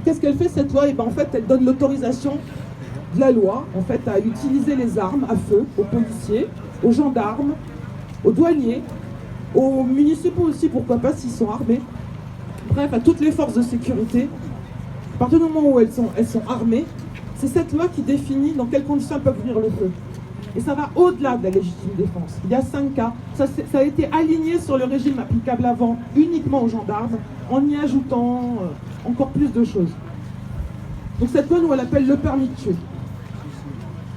qu'est-ce qu'elle fait cette loi? Et ben en fait, elle donne l'autorisation de la loi, en fait, à utiliser les armes à feu aux policiers, aux gendarmes, aux douaniers, aux municipaux aussi, pourquoi pas, s'ils sont armés. Bref, à toutes les forces de sécurité. À partir du moment où elles sont armées, c'est cette loi qui définit dans quelles conditions elles peuvent ouvrir le feu. Et ça va au-delà de la légitime défense. Il y a 5 cas. Ça a été aligné sur le régime applicable avant, uniquement aux gendarmes, en y ajoutant encore plus de choses. Donc cette loi, nous, on l'appelle le permis de tuer.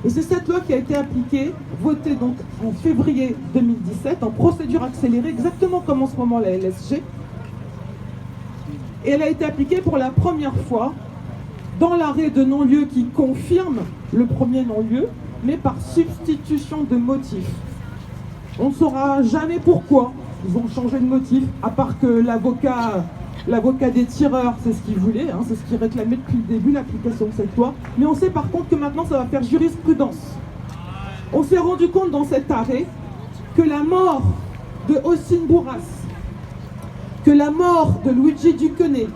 Et c'est cette loi qui a été appliquée, votée donc en février 2017, en procédure accélérée, exactement comme en ce moment la LSG. Et elle a été appliquée pour la première fois dans l'arrêt de non-lieu qui confirme le premier non-lieu, mais par substitution de motif. On ne saura jamais pourquoi ils ont changé de motif, à part que l'avocat des tireurs, c'est ce qu'il voulait, hein, c'est ce qu'il réclamait depuis le début, l'application de cette loi. Mais on sait par contre que maintenant ça va faire jurisprudence. On s'est rendu compte dans cet arrêt que la mort de Hossein Bourras, que la mort de Luigi Duquesne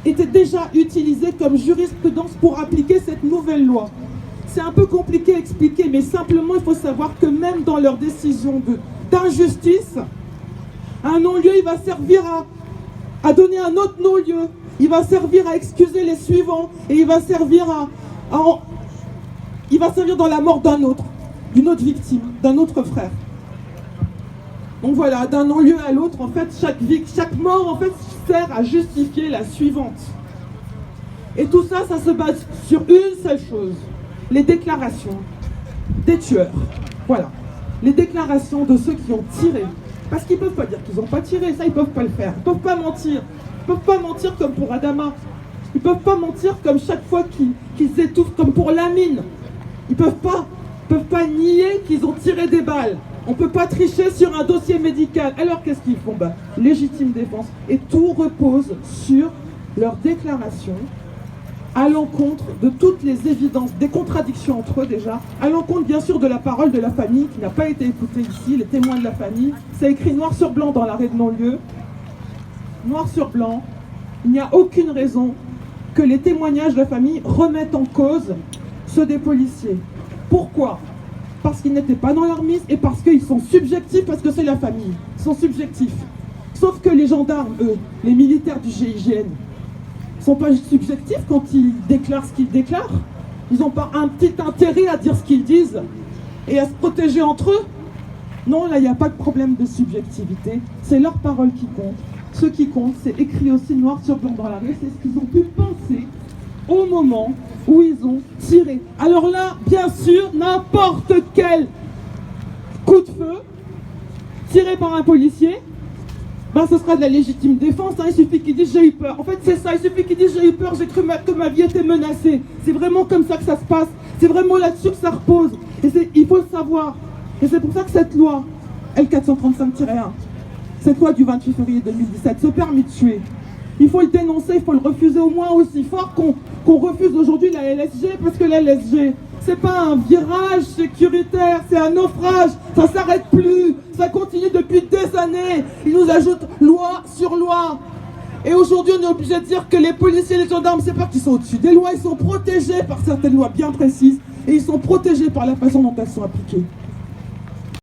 était déjà utilisée comme jurisprudence pour appliquer cette nouvelle loi. C'est un peu compliqué à expliquer, mais simplement il faut savoir que même dans leurs décisions d'injustice, un non-lieu, il va servir à donner un autre non-lieu, il va servir à excuser les suivants, et il va servir il va servir dans la mort d'un autre, d'une autre victime, d'un autre frère. Donc voilà, d'un non-lieu à l'autre, en fait, chaque mort en fait sert à justifier la suivante. Et tout ça, ça se base sur une seule chose, les déclarations des tueurs. Voilà, les déclarations de ceux qui ont tiré. Parce qu'ils ne peuvent pas dire qu'ils n'ont pas tiré, ça ils ne peuvent pas le faire. Ils ne peuvent pas mentir. Ils ne peuvent pas mentir comme pour Adama. Ils ne peuvent pas mentir comme chaque fois qu'ils étouffent, comme pour Lamine. Ils ne peuvent pas nier qu'ils ont tiré des balles. On ne peut pas tricher sur un dossier médical. Alors qu'est-ce qu'ils font? Légitime défense. Et tout repose sur leurs déclarations à l'encontre de toutes les évidences, des contradictions entre eux déjà, à l'encontre bien sûr de la parole de la famille qui n'a pas été écoutée ici, les témoins de la famille. C'est écrit noir sur blanc dans l'arrêt de non-lieu. Noir sur blanc, il n'y a aucune raison que les témoignages de la famille remettent en cause ceux des policiers. Pourquoi? Parce qu'ils n'étaient pas dans leur mise et parce qu'ils sont subjectifs, parce que c'est la famille. Ils sont subjectifs. Sauf que les gendarmes, eux, les militaires du GIGN, ne sont pas subjectifs quand ils déclarent ce qu'ils déclarent. Ils n'ont pas un petit intérêt à dire ce qu'ils disent et à se protéger entre eux. Non, là, il n'y a pas de problème de subjectivité. C'est leur parole qui compte. Ce qui compte, c'est écrit aussi noir sur blanc dans l'arrêt. C'est ce qu'ils ont pu penser au moment où ils ont tiré. Alors là, bien sûr, n'importe quel coup de feu tiré par un policier, ce sera de la légitime défense, hein. Il suffit qu'ils disent j'ai eu peur. En fait c'est ça, il suffit qu'ils disent j'ai eu peur, j'ai cru que ma vie était menacée. C'est vraiment comme ça que ça se passe, c'est vraiment là-dessus que ça repose. Et il faut le savoir. Et c'est pour ça que cette loi, L435-1, cette loi du 28 février 2017, ce permis de tuer, il faut le dénoncer, il faut le refuser au moins aussi fort qu'on refuse aujourd'hui la LSG, parce que la LSG, c'est pas un virage sécuritaire, c'est un naufrage, ça s'arrête plus, ça continue depuis des années, ils nous ajoutent loi sur loi. Et aujourd'hui on est obligé de dire que les policiers et les gendarmes, c'est pas qu'ils sont au-dessus des lois, ils sont protégés par certaines lois bien précises, et ils sont protégés par la façon dont elles sont appliquées.